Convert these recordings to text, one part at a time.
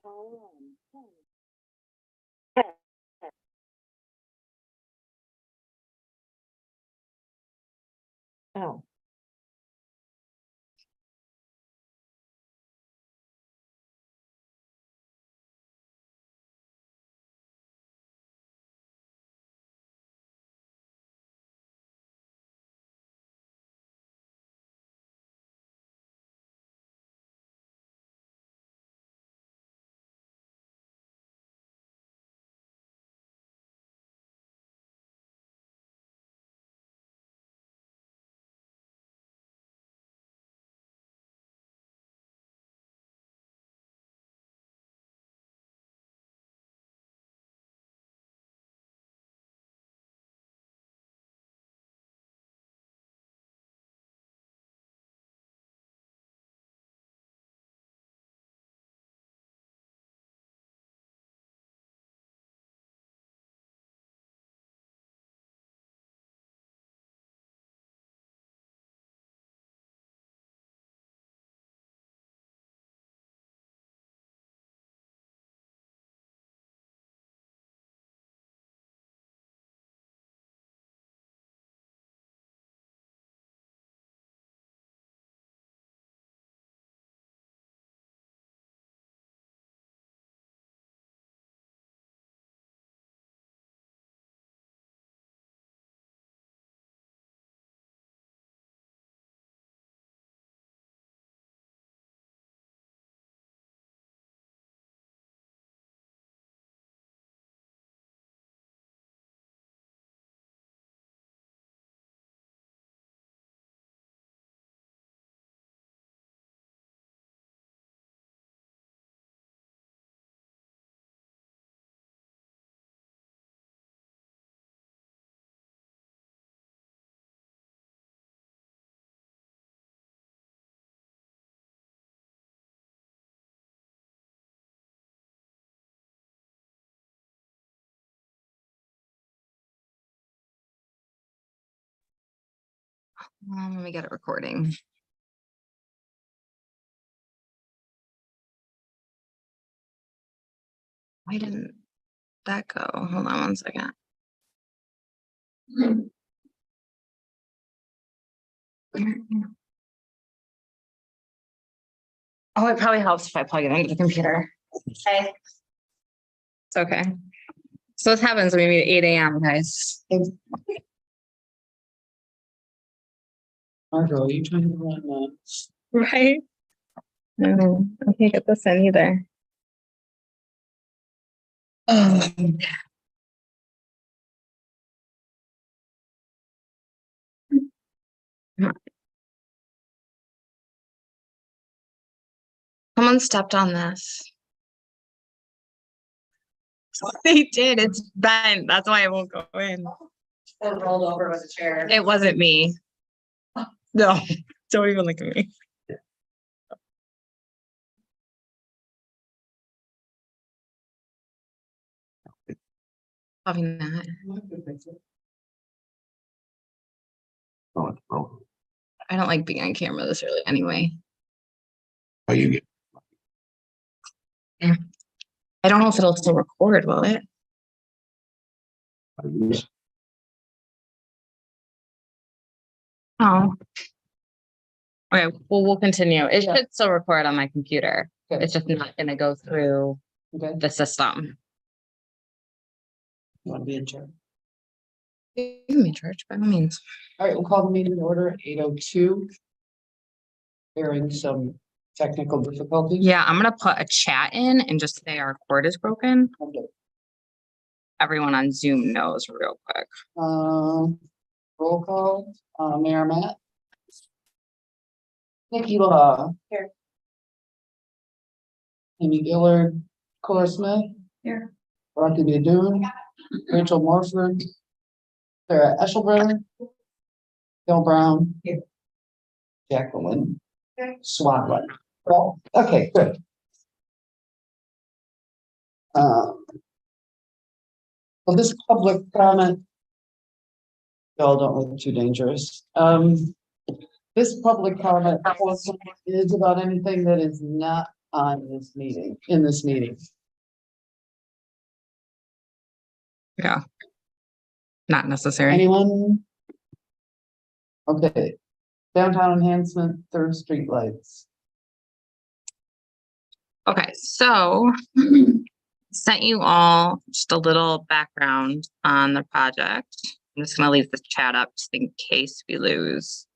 Oh. Let me get it recording. Why didn't that go? Hold on one second. Oh, it probably helps if I plug it into the computer. Okay. It's okay. So this happens when we meet at 8 a.m., guys. Margot, are you trying to run Right? No, I can't get this in either. Oh. Someone stepped on this. They did. It's bent. That's why it won't go in. It rolled over with a chair. It wasn't me. No, don't even look at me. Probably not. Oh, it's broken. I don't like being on camera this early anyway. Oh, you get. Yeah. I don't know if it'll still record, will it? Oh. Okay, well, we'll continue. It should still record on my computer. Okay. It's just not gonna go through Okay. the system. You want to be in charge? You can be in charge by all means. All right, we'll call the meeting to order at 8:02. Hearing some technical difficulties. Yeah, I'm gonna put a chat in and just say our cord is broken. Okay. Everyone on Zoom knows real quick. Roll call, Mayor Matt. Nikki Law. Here. Amy Gillard, Cora Smith. Here. Rocky Badun, Rachel Morford, Sarah Eschelbrenner, Bill Brown. Here. Jacqueline Swanland. Okay, good. Well, this public comment, y'all don't look too dangerous. This public comment portion is about anything that is not on this meeting, in this meeting. Yeah. Not necessary. Anyone? Okay, downtown enhancement, Third Street lights. Okay, so sent you all just a little background on the project. I'm just gonna leave the chat up just in case we lose.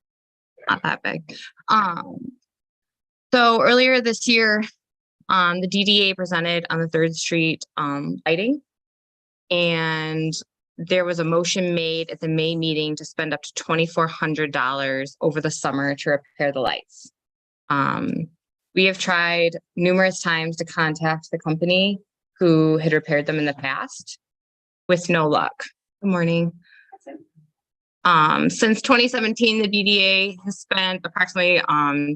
Not that big. So earlier this year, the DDA presented on the Third Street lighting. And there was a motion made at the May meeting to spend up to $2,400 over the summer to repair the lights. We have tried numerous times to contact the company who had repaired them in the past with no luck. Good morning. Since 2017, the DDA has spent approximately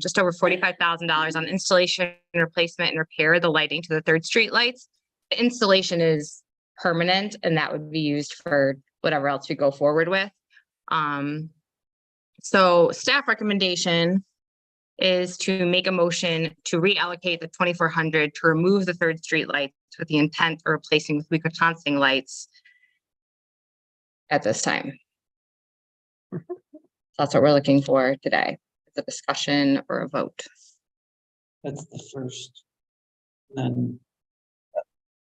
just over $45,000 on installation, replacement, and repair of the lighting to the Third Street lights. The installation is permanent, and that would be used for whatever else we go forward with. So staff recommendation is to make a motion to reallocate the $2,400 to remove the Third Street lights with the intent of replacing with Wisconsin lights at this time. That's what we're looking for today. It's a discussion or a vote. That's the first. Then,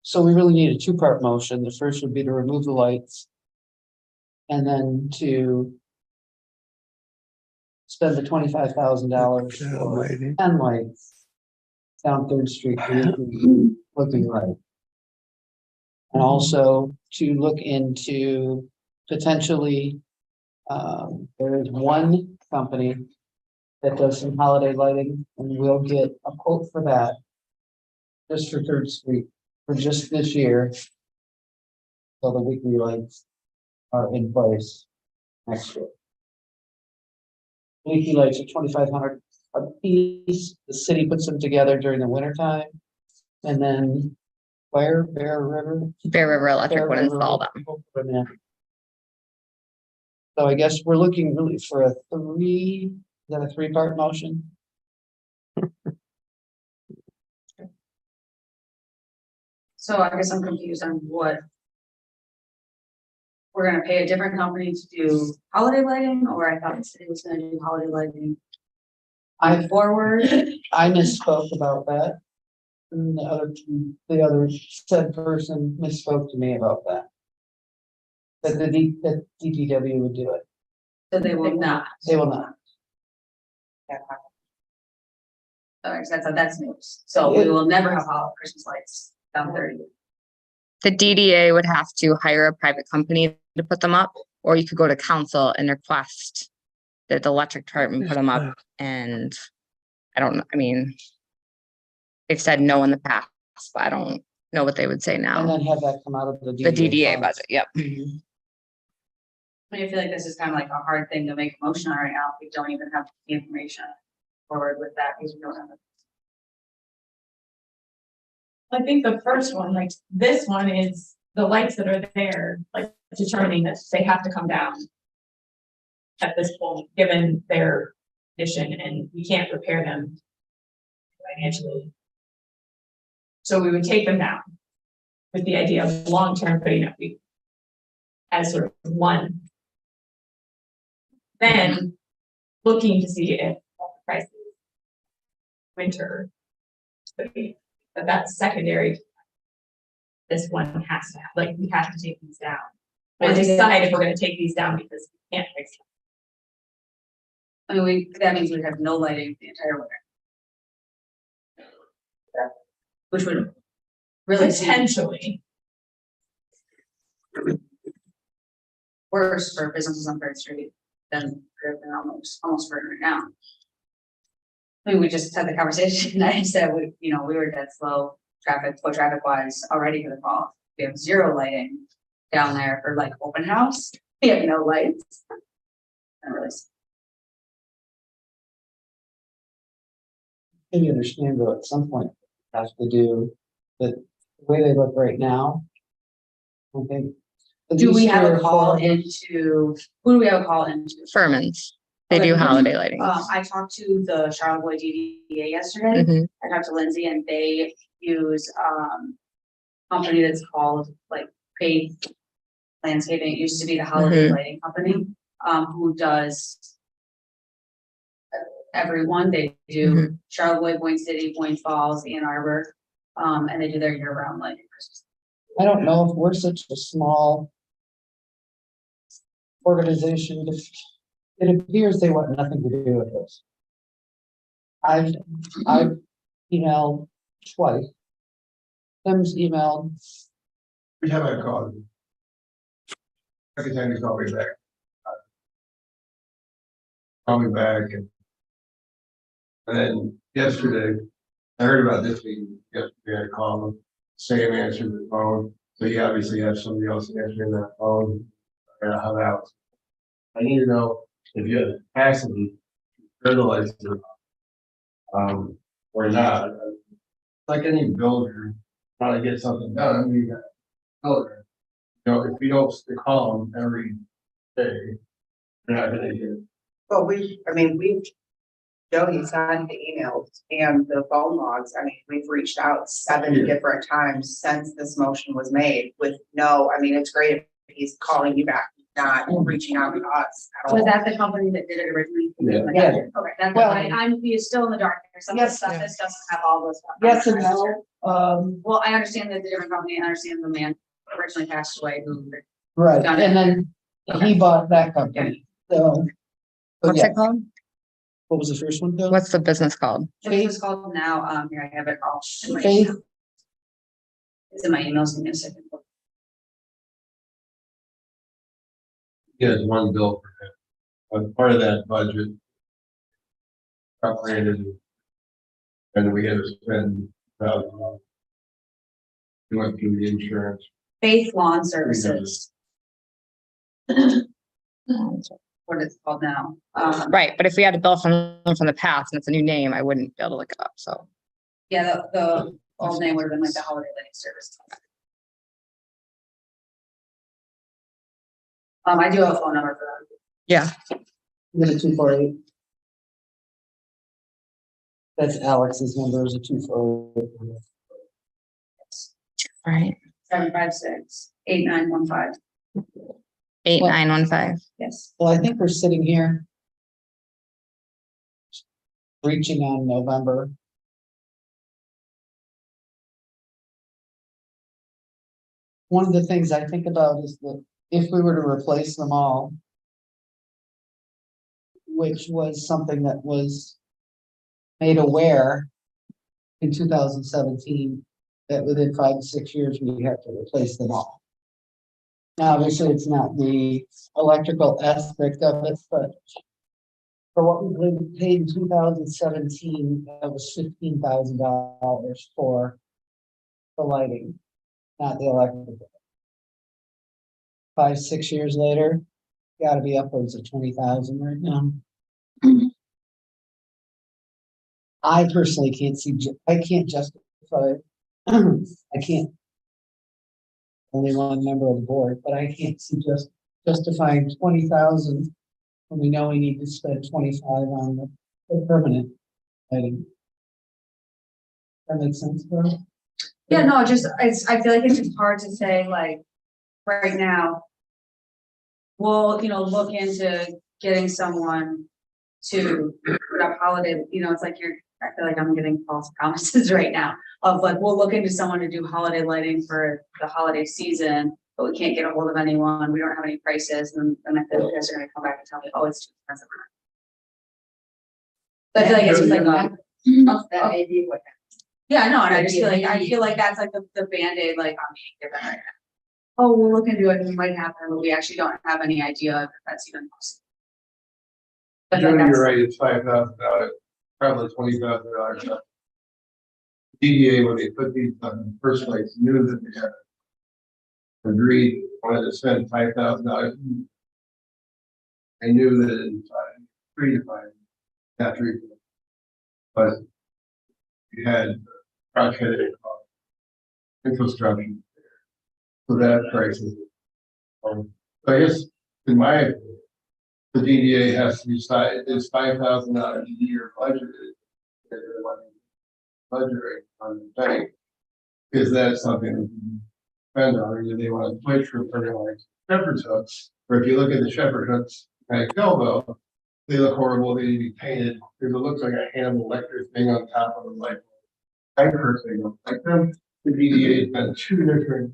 so we really need a two-part motion. The first would be to remove the lights. And then to spend the $25,000 for 10 lights down Third Street, looking right. And also to look into potentially, there is one company that does some holiday lighting, and we'll get a quote for that just for Third Street for just this year. So the weekly lights are in place next year. Leaky lights are $2,500 a piece. The city puts them together during the winter time. And then Bear River Electric would install them. So I guess we're looking really for a three-part motion? So I guess I'm confused on what. We're gonna pay a different company to do holiday lighting, or I thought the city was gonna do holiday lighting forward. I misspoke about that. And the other said person misspoke to me about that. That that DPW would do it. So they will not. They will not. Alright, so that's news. So we will never have holiday Christmas lights down 30. The DDA would have to hire a private company to put them up, or you could go to council and request that the electric department put them up. And I don't know, I mean, they've said no in the past, but I don't know what they would say And now. then have that come out of the The DDA funds. budget, yep. I mean, I feel like this is kind of like a hard thing to make a motion on right now. We don't even have the information forward with that because we don't have it. I think the first one, like this one is the lights that are there, like determining that they have to come down. At this point, given their condition, and we can't repair them financially. So we would take them down with the idea of long-term putting up as sort of one. Then looking to see if the prices winter would be. But that's secondary. This one has to have, like, we have to take these down. Or decide if we're gonna take these down because we can't fix them. I mean, that means we have no lighting the entire winter. Which would really seem Potentially, worse for businesses on Third Street than they're almost hurting right now. I mean, we just had the conversation, and I said, we were dead slow foot traffic wise already for the fall. We have zero lighting down there for like open house. We have no lights. Not really. You understand though, at some point, has to do the way they look right now. I think. Do we have a Easter call holiday- into, who do we have a call into? Furman's. They do Okay. holiday lighting. I talked to the Charlevoix DDA yesterday. Mhm. I talked to Lindsay and they use, company that's called like Faith Landscaping. It used to be the holiday lighting company, who does everyone. They do Charlevoix, Boyne City, Boyne Falls, Ann Arbor, and they do their year-round lighting. I don't know if we're such a small organization. It appears they want nothing to do with this. I've emailed twice. Tim's emailed, Every time I call you. Every time you call me back. Call me back and then yesterday, I heard about this meeting, yesterday I called him, same answer to the phone. So you obviously have somebody else answering that phone. How that was. I need to know if you have the capacity to fertilize it, or not. Like any builder, trying to get something done, you got a builder. You know, if you don't call them every day, you're not gonna get. Well, Jody sent the emails and the phone logs. I mean, we've reached out 7 Yeah. different times since this motion was made with no, I mean, it's great if he's calling you back, not reaching out to us at all. Was that the company that did it originally? Yeah. Yeah. Okay, that's Well- fine. I'm still in the dark. There's some of the Yes. stuff that doesn't have all those. yes and no, Well, I understand that the different company, I understand the man originally passed away who. right, Got it. and then he bought that company, so. But What's yeah, it called? what was the first one, Bill? What's the business called? What is this called now? Here I have it all. Faith, It's in my emails. Give me a second. He has one bill for him, but part of that budget. Calculated. And we had to spend, we went through the insurance. Faith Lawn Services. What it's called now. Right, but if we had a bill from the past and it's a new name, I wouldn't be able to look it up, so. Yeah, the old name would have been like the Holiday Lighting Service. I do have a phone number for that. Yeah, is it a 248? That's Alex's number, is a 248. right. 756-8915. 8915. Yes. Well, I think we're sitting here. Reaching on November. One of the things I think about is that if we were to replace them all. Which was something that was. Made aware. In 2017, that within 5 to 6 years, we have to replace them all. Now, obviously, it's not the electrical aspect of it, but. For what we paid in 2017, that was $15,000 for. The lighting, not the electrical. 5, 6 years later, gotta be upwards of 20,000 right now. I personally can't see, I can't justify, I can't. Only one member of the board, but I can't see justifying 20,000 when we know we need to spend 25 on the permanent lighting. That makes sense, bro? Yeah, no, I feel like it's just hard to say, like, right now. We'll, look into getting someone to put up holiday, it's like I feel like I'm getting false promises right now of like, we'll look into someone to do holiday lighting for the holiday season, but we can't get a hold of anyone. We don't have any prices. And then I feel like you guys are gonna come back and tell me, oh, it's too expensive. But I feel like it's just like, That may be what. yeah, no, and I feel like that's like the Band-Aid, like I'm being given right now. Oh, we'll look into it and it might happen, but we actually don't have any idea if that's even possible. But like You're that's, right, it's $5,000, probably $20,000. DDA, when they put these on in the first place, knew that they had agreed, wanted to spend $5,000. They knew that in 3 to 5, not 3. But we had project infrastructure. So that price is, so I guess, in my opinion, the DDA has to decide, is $5,000 a year budgeted? Budgeting on the bank. Is that something we can spend on, or do they want to switch from something like Shepherd's Hooks? Or if you look at the Shepherd's Hooks at Kelbo, they look horrible, they need to be painted, because it looks like a Hannibal Lecter thing on top of them, like, I personally don't like them. The DDA has been two different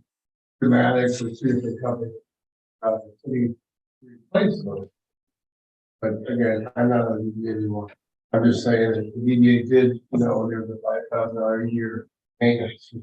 schematics with two different companies. To replace them. But again, I'm not on the DDA anymore. I'm just saying that the DDA did, there's a $5,000 a year maintenance.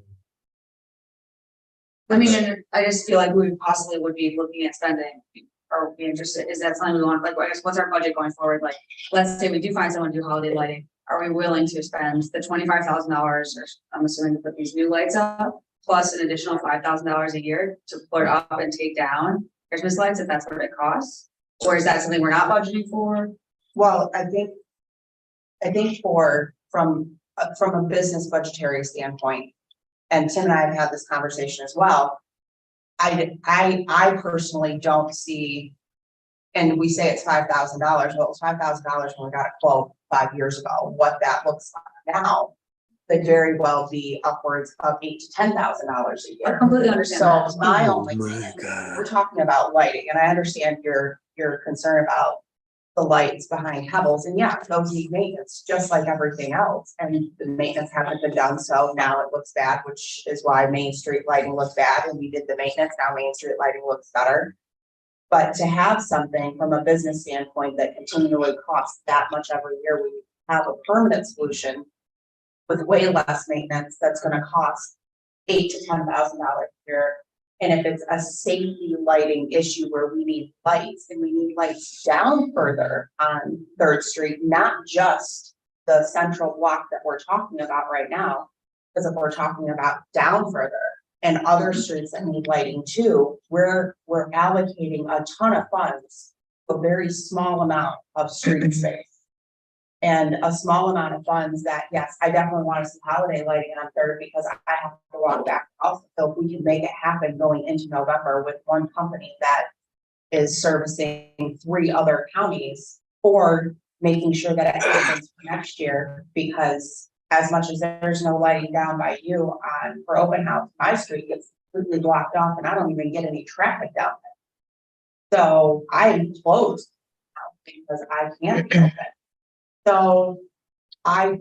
I mean, and I just feel like we possibly would be looking at spending or be interested. Is that something we want? Like, I guess what's our budget going forward? Like, let's say we do find someone to do holiday lighting. Are we willing to spend the $25,000, or I'm assuming to put these new lights up, plus an additional $5,000 a year to put up and take down Christmas lights if that's what it costs? Or is that something we're not budgeting for? Well, I think from a business budgetary standpoint, and Tim and I have had this conversation as well. I personally don't see, and we say it's $5,000. Well, it was $5,000 when we got a quote 5 years ago. What that looks like now could very well be upwards of $8,000 to $10,000 a year. I completely understand So that. my only thing, we're talking about lighting, and I understand your concern about the lights behind Pebbles, and yeah, those need maintenance, just like everything else. And the maintenance hasn't been done, so now it looks bad, which is why Main Street lighting looked bad when we did the maintenance. Now Main Street lighting looks better. But to have something from a business standpoint that continually costs that much every year, we have a permanent solution with way less maintenance that's gonna cost $8,000 to $10,000 a year. And if it's a safety lighting issue where we need lights, and we need lights down further on 3rd Street, not just the central block that we're talking about right now. Because if we're talking about down further and other streets that need lighting too, we're allocating a ton of funds, a very small amount of street space. And a small amount of funds that, yes, I definitely want to see holiday lighting on 3rd because I have to walk back also. So if we can make it happen going into November with one company that is servicing 3 other counties, or making sure that it happens for next year, because as much as there's no lighting down by you for open house, my street gets completely blocked off and I don't even get any traffic down there. So I closed because I can't be open. So I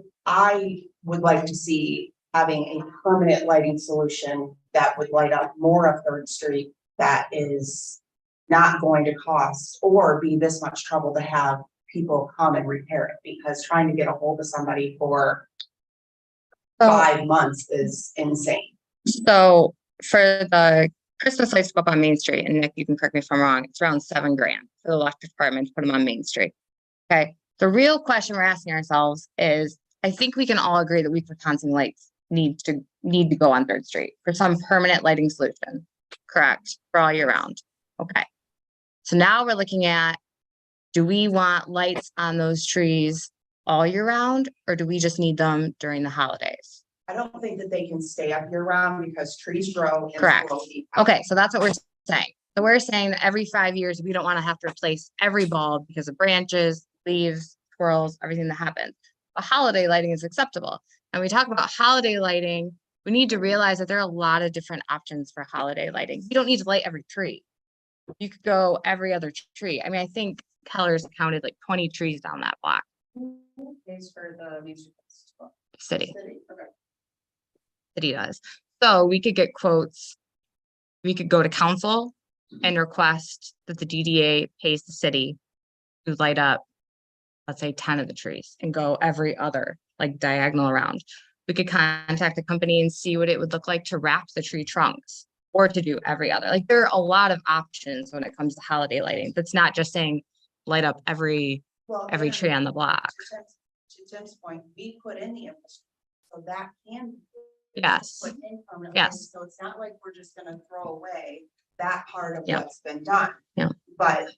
would like to see having a permanent lighting solution that would light up more of 3rd Street that is not going to cost or be this much trouble to have people come and repair it, because trying to get a hold of somebody for 5 months is insane. So for the Christmas lights to go up on Main Street, and Nick, you can correct me if I'm wrong, it's around $7,000 for the electric department to put them on Main Street. Okay. The real question we're asking ourselves is, I think we can all agree that Wisconsin lights need to go on 3rd Street for some permanent lighting solution, correct? For all year round. Okay. So now we're looking at, do we want lights on those trees all year round, or do we just need them during the holidays? I don't think that they can stay up year round because trees grow. Correct. Okay, so that's what we're saying. So we're saying that every 5 years, we don't want to have to replace every bulb because of branches, leaves, squirrels, everything that happens. But holiday lighting is acceptable. And we talk about holiday lighting, we need to realize that there are a lot of different options for holiday lighting. You don't need to light every tree. You could go every other tree. I mean, I think Keller's counted like 20 trees down that block. Pays for the Main Street Festival. City Okay. does. So we could get quotes. We could go to council and request that the DDA pays the city to light up, let's say 10 of the trees, and go every other, like diagonal around. We could contact the company and see what it would look like to wrap the tree trunks, or to do every other. Like, there are a lot of options when it comes to holiday lighting. That's not just saying light up every tree on the block. To Tim's point, we put in the infrastructure, so that can be Yes. put in permanently. Yes. So it's not like we're just gonna throw away that part of Yeah. what's been done. Yeah. But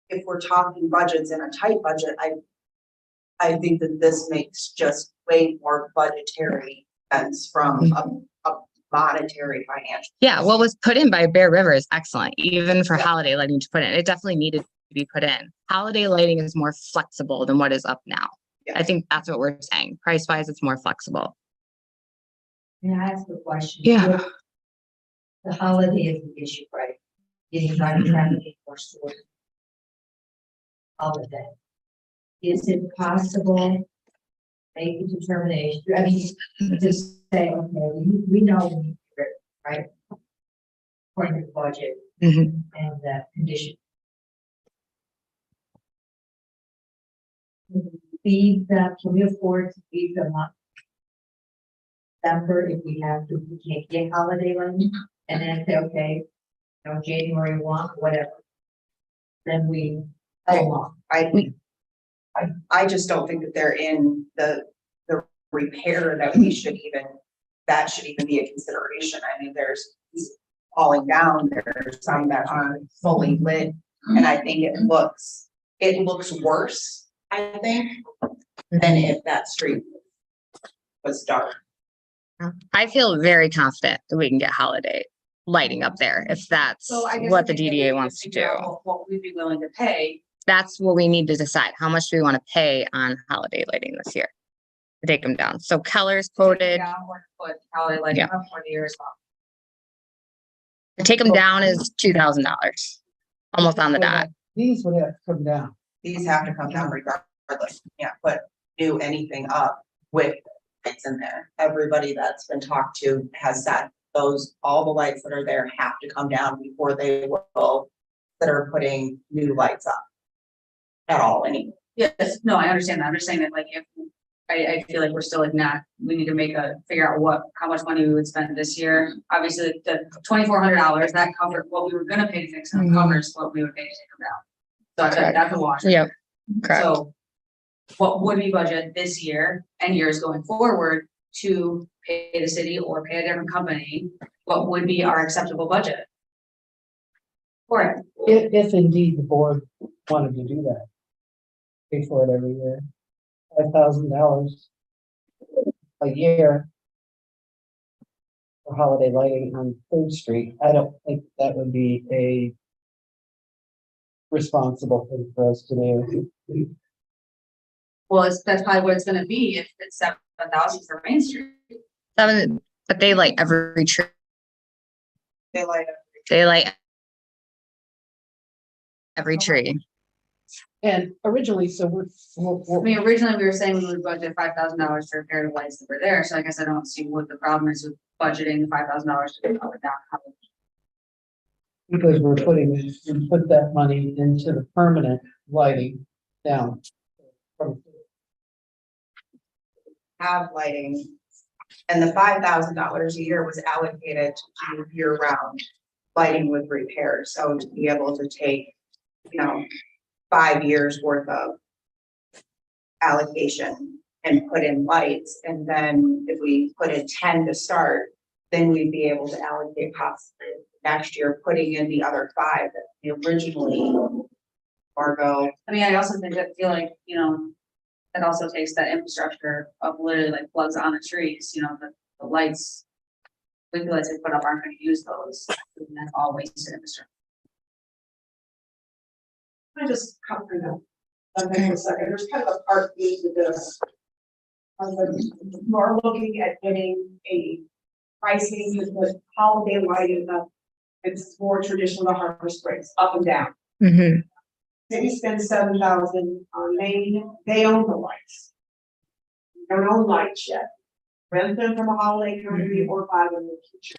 if we're talking budgets in a tight budget, I think that this makes just way more budgetary sense from a monetary financial. Yeah, what was put in by Bear River is excellent, even for holiday lighting to put in. It definitely needed be put in. Holiday lighting is more flexible than what is up now. Yeah. I think that's what we're saying. Price wise, it's more flexible. Can I ask a question? Yeah. The holiday is the issue, right? Getting by traffic for stores. Holiday. Is it possible? Make a determination, I mean, just say, okay, we know we need to, right? According to the budget Mhm. and the condition. Feed them, can we afford to feed them up? December if we have to, we can't get holiday lighting, and then say, okay, you know, January 1, whatever. Then we go along. I just don't think that they're in the repair that we should even, that should even be a consideration. I mean, there's falling down, there's some that aren't fully lit. And I think it looks worse, I think, than if that street was dark. I feel very confident that we can get holiday lighting up there if that's So I guess what the I think that we DDA need to wants to figure do. out What we'd be willing to pay. That's what we need to decide. How much do we want to pay on holiday lighting this year? To take them down. So Keller's quoted, Down or put holiday lighting Yeah. up for the year as well. to take them down is $2,000, almost on the dot. These would have to come down. These have to come down regardless. You can't put do anything up with lights in there. Everybody that's been talked to has said all the lights that are there have to come down before they will that are putting new lights up. At all, anyway. Yes, no, I understand that. I'm just saying that like if, I feel like we're still like not, we need to figure out how much money we would spend this year. Obviously, the $2,400, that covered what we were gonna pay to fix them, Mhm. covers what we would pay to take them down. So I think that's a wash. Yep, correct. So what would we budget this year and years going forward to pay the city or pay a different company? What would be our acceptable budget? For it. If indeed the board wanted to do that. Pay for it every year. $5,000 a year. For holiday lighting on Third Street. I don't think that would be a responsible thing for us to do. Well, that's probably what it's gonna be if it's 7,000 for Main Street. But they light every tree. They light up. They light every tree. And originally, so I mean, originally we were saying we would budget $5,000 for a pair of lights that were there, so I guess I don't see what the problem is with budgeting the $5,000 to cover that. because we put that money into the permanent lighting down. Have lighting. And the $5,000 a year was allocated to year-round lighting with repairs, so to be able to take, 5 years worth of allocation and put in lights, and then if we put in 10 to start, then we'd be able to allocate possibly next year, putting in the other 5 that we originally Margot. I mean, I also think that feel like, it also takes that infrastructure of literally like plugs on the trees, the lights. The lights we put up aren't gonna use those, and that's all wasted infrastructure. I just come for them. For a second, there's kind of a part B to this. We're looking at getting a pricing with holiday lighting up. It's more traditional to Harbor Springs, up and down. Mhm. Maybe spend 7,000 on Maine, they own the lights. They don't own lights yet. Rent them from a holiday company or buy them in the future.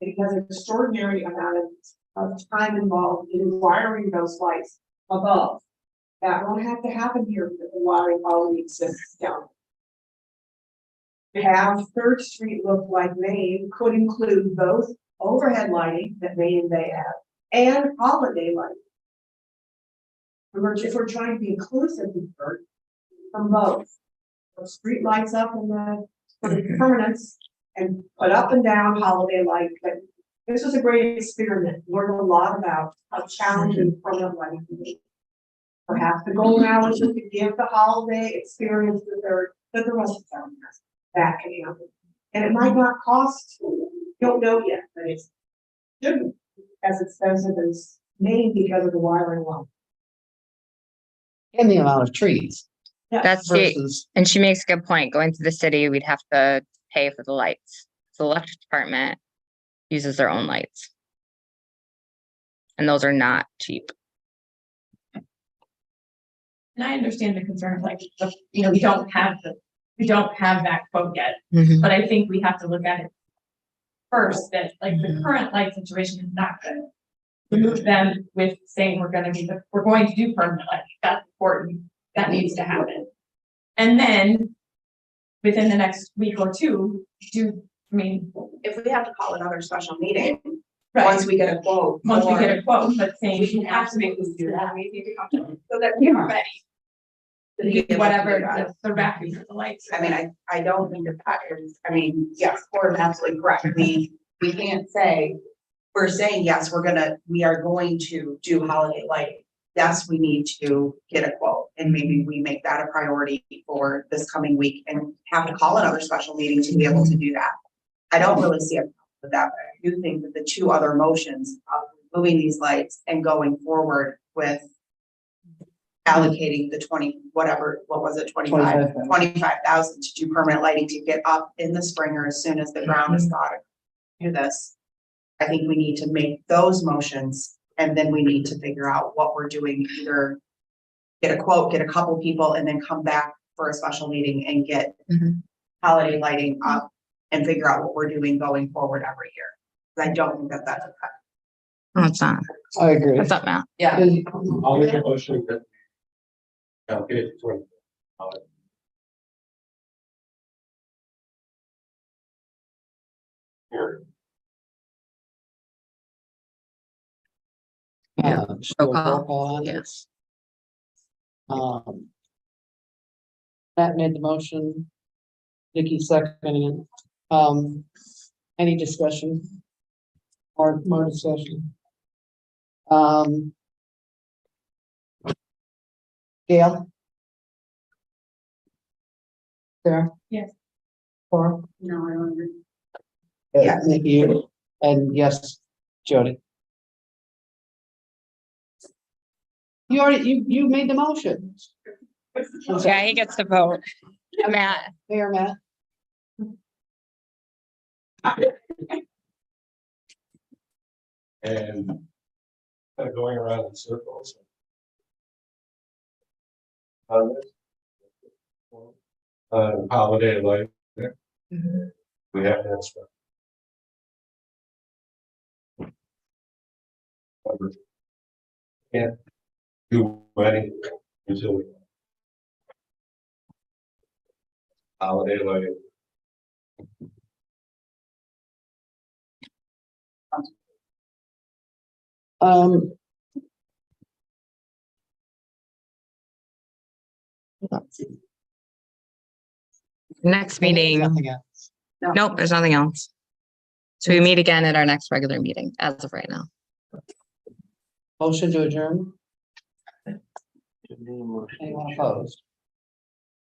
Because an extraordinary amount of time involved in wiring those lights above. That won't have to happen here because the wiring already exists down. To have Third Street look like Maine could include both overhead lighting that Maine and they have and holiday lighting. If we're trying to be inclusive from both. Put street lights up in the permanence and put up and down holiday light. But this was a great experiment. Learned a lot about how challenging permanent lighting can be. Perhaps the goal now is just to give the holiday experience that the rest of town has. That can happen. And it might not cost, don't know yet, but it shouldn't be as expensive as Maine because of the wiring line. and the amount of trees That's the, versus, and she makes a good point. Going to the city, we'd have to pay for the lights. The electric department uses their own lights. And those are not cheap. And I understand the concern, like, you know, we don't have that quote yet, Mhm. but I think we have to look at it first, that like the current light situation is not good. Remove them with saying we're going to do permanent lighting. That's important. That needs to happen. And then within the next week or two, If we have to call another special meeting, right, once we get a quote. once we or- get a quote, but saying we have to make Absolutely do that. We need to come to, So that we are ready. to be do able to whatever do that. the racking for the lights. I mean, I don't think that is, I mean, yes, Cora is absolutely correct. We can't say, we're saying, yes, we are going to do holiday lighting. Yes, we need to get a quote and maybe we make that a priority for this coming week and have to call another special meeting to be able to do that. I don't really see a problem with that, but I do think that the two other motions of moving these lights and going forward with allocating the 20, whatever, what was it, 25,000 to do permanent lighting to get up in the spring or as soon as the ground is thawed. Do this. I think we need to make those motions and then we need to figure out what we're doing, either get a quote, get a couple people and then come back for a special meeting and get Mhm. holiday lighting up and figure out what we're doing going forward every year. 'Cause I don't think that that's a cut. No, it's not. I agree. What's up, Matt? Yeah. I'll make a motion that. Allocate $20. Here. Yeah. So call. roll call on it. Yes. Matt made the motion. Nikki seconded. Any discussion? Or more discussion? Gail? Sarah? Yes. Cora? no, I don't agree. Yeah, Nikki, and yes, Jody. You already, you made the motion. Yeah, he gets to vote. Matt, Mayor Matt. And kind of going around in circles. On this. Holiday light. We have to inspect. Can't do wedding until we. Holiday lighting. next meeting. Nothing else. Nope, there's nothing else. So we meet again at our next regular meeting as of right now. Motion to adjourn. Anyone opposed?